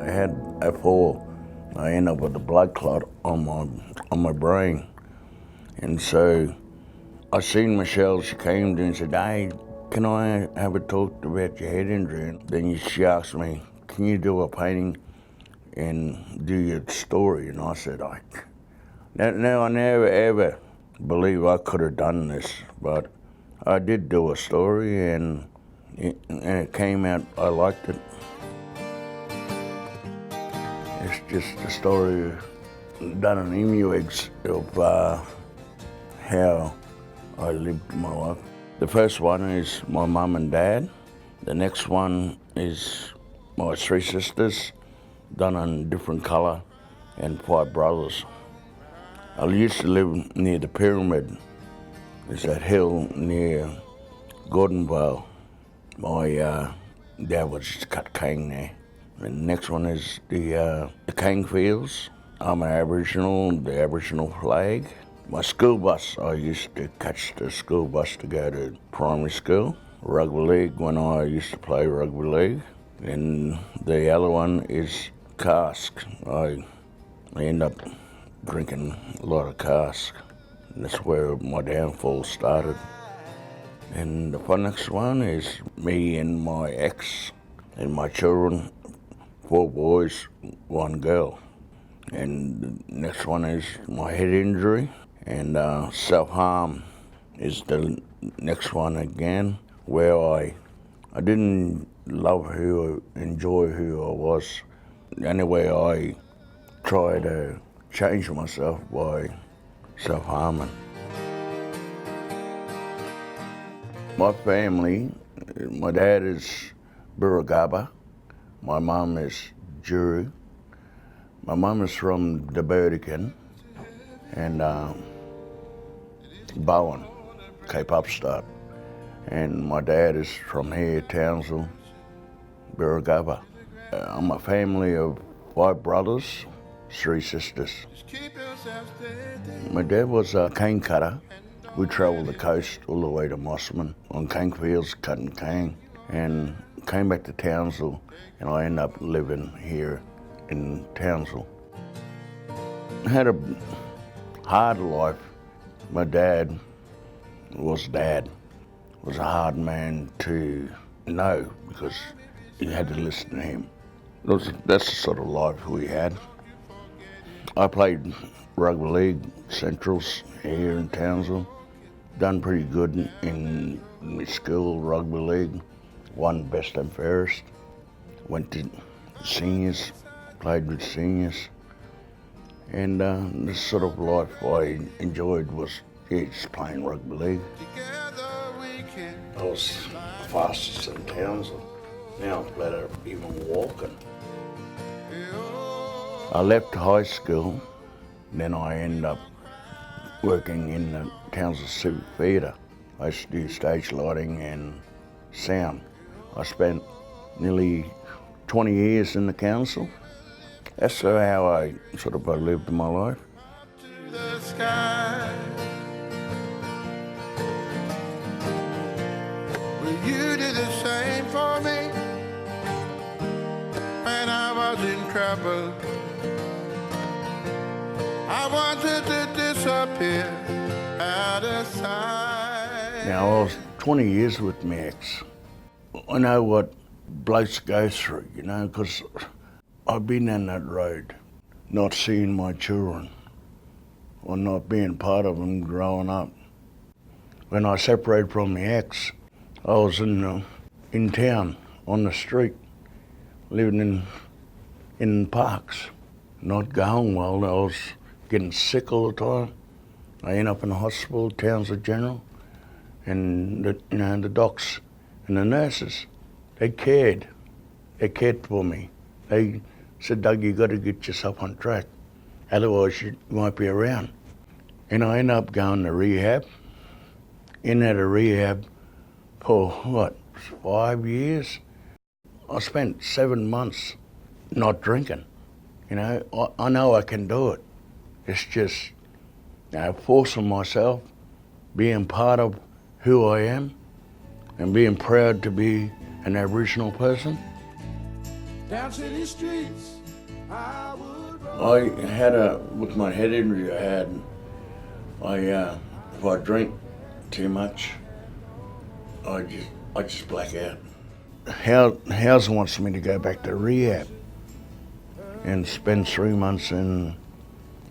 I had a fall. I ended up with a blood clot on my brain. And so I seen Michelle, she came to me and said, "Hey, can I have a talk about your head injury?" And then she asked me, "Can you do a painting and do your story?" And I said, now I never ever believe I could have done this, but I did do a story and it came out, I liked it. It's just a story done in emu eggs of how I lived my life. The first one is my mum and dad. The next one is my three sisters, done in different colour, and 5 brothers. I used to live near the pyramid. It's that hill near Gordonvale. My dad would just cut cane there. And the next one is the cane fields. I'm an Aboriginal, the Aboriginal flag. My school bus, I used to catch the school bus to go to primary school. Rugby league, when I used to play rugby league. And the other one is cask. I end up drinking a lot of cask. And that's where my downfall started. And the next one is me and my ex and my children, 4 boys, 1 girl. And the next one is my head injury, and self-harm is the next one again, where I didn't love enjoy who I was. Anyway, I tried to change myself by self-harming. My family, my dad is Burragaba, my mum is Juru. My mum is from the Aboriginal and Bowen, Cape Upstart. And my dad is from here, Townsville, Burragaba. I'm a family of 5 brothers, 3 sisters. My dad was a cane cutter. We travelled the coast all the way to Mossman on cane fields, cutting cane, and came back to Townsville, and I ended up living here in Townsville. I had a hard life. My dad was a hard man to know because you had to listen to him. That's the sort of life we had. I played rugby league centrals here in Townsville. Done pretty good in my school rugby league. Won best and fairest. Went to seniors, played with seniors. And the sort of life I enjoyed was just playing rugby league. I was the fastest in Townsville. Now I'm better even walking. I left high school, then I ended up working in the Townsville Civic Theatre. I used to do stage lighting and sound. I spent nearly 20 years in the council. That's how I sort of lived my life. The sky. Will you do the same for me when I was in trouble? I wanted to disappear out of sight. Now, I was 20 years with my ex. I know what blokes go through, because I've been on that road, not seeing my children or not being part of them growing up. When I separated from my ex, I was in town, on the street, living in parks, not going well. I was getting sick all the time. I ended up in the hospital, Townsville General, and the docs and the nurses, they cared for me. They said, "Doug, you got to get yourself on track, otherwise you won't be around." And I ended up going to rehab. In and out of rehab for 5 years. I spent 7 months not drinking. I know I can do it. It's just forcing myself, being part of who I am, and being proud to be an Aboriginal person. down city streets, I would with my head injury if I drink too much, I just black out. House wants me to go back to rehab and spend 3 months in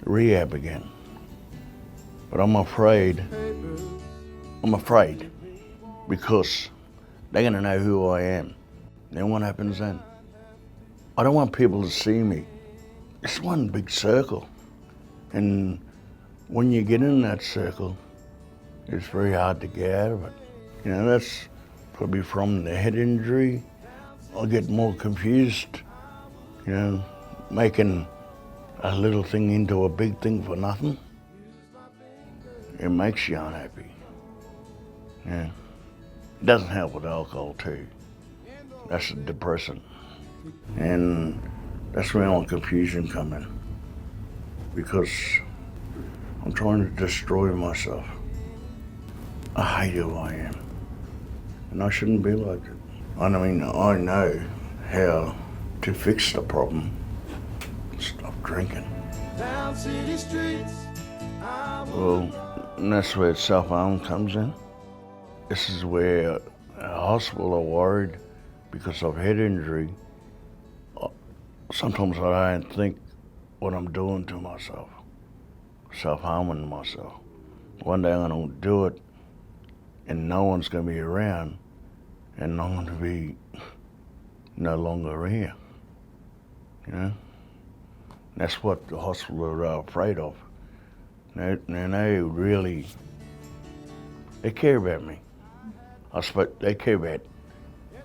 rehab again. But I'm afraid because they're gonna know who I am. Then what happens then? I don't want people to see me. It's one big circle. And when you get in that circle, it's very hard to get out of it. You know, that's probably from the head injury. I get more confused, you know, making a little thing into a big thing for nothing. It makes you unhappy. Yeah. It doesn't help with alcohol too. That's a depressant. And that's where all confusion comes in. Because I'm trying to destroy myself. I hate who I am. And I shouldn't be like it. I mean, I know how to fix the problem. Stop drinking. down city streets, I would. Well, and that's where self-harm comes in. This is where a hospital are worried because of head injury. Sometimes I don't think what I'm doing to myself, self-harming myself. One day I'm gonna do it and no one's gonna be around and I'm gonna be no longer here, you know? That's what the hospital are afraid of. They really, they care about me. I suppose they care about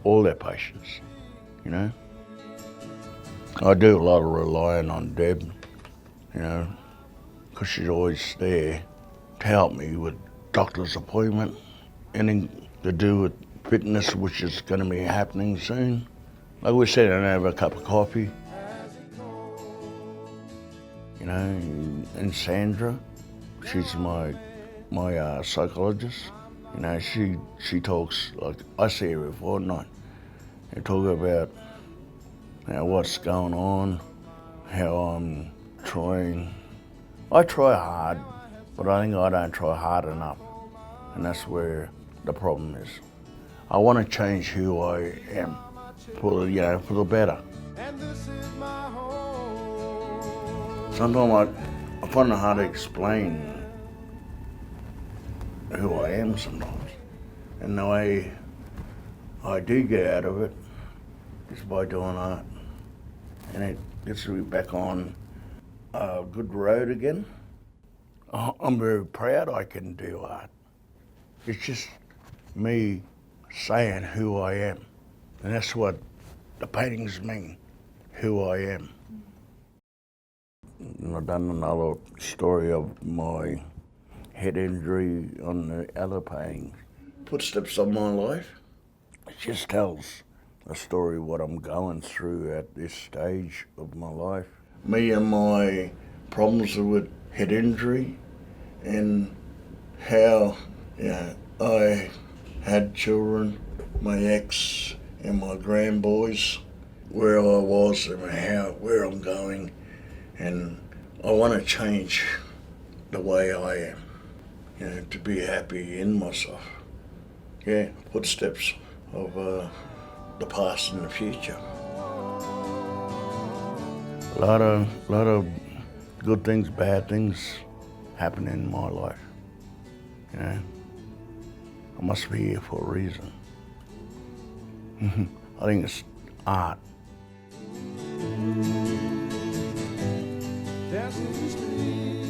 all their patients, you know? I do a lot of relying on Deb, you know, because she's always there to help me with doctor's appointment, anything to do with fitness, which is going to be happening soon. Like we said, I have a cup of coffee, you know, and Sandra, she's my psychologist. You know, she talks, like I see her every fortnight, and talk about what's going on, how I'm trying. I try hard, but I think I don't try hard enough. And that's where the problem is. I want to change who I am for the better. And this is my home. Sometimes I find it hard to explain who I am sometimes. And the way I do get out of it is by doing art. And it gets me back on a good road again. I'm very proud I can do art. It's just me saying who I am. And that's what the paintings mean, who I am. And I've done another story of my head injury on the other paintings. Footsteps of my life. It just tells a story of what I'm going through at this stage of my life. Me and my problems with head injury and how I had children, my ex and my grandboys, where I was and where I'm going, and I want to change the way I am, to be happy in myself. Yeah, footsteps of the past and the future. A lot of good things, bad things happen in my life. I must be here for a reason. I think it's art. Dancing in the street.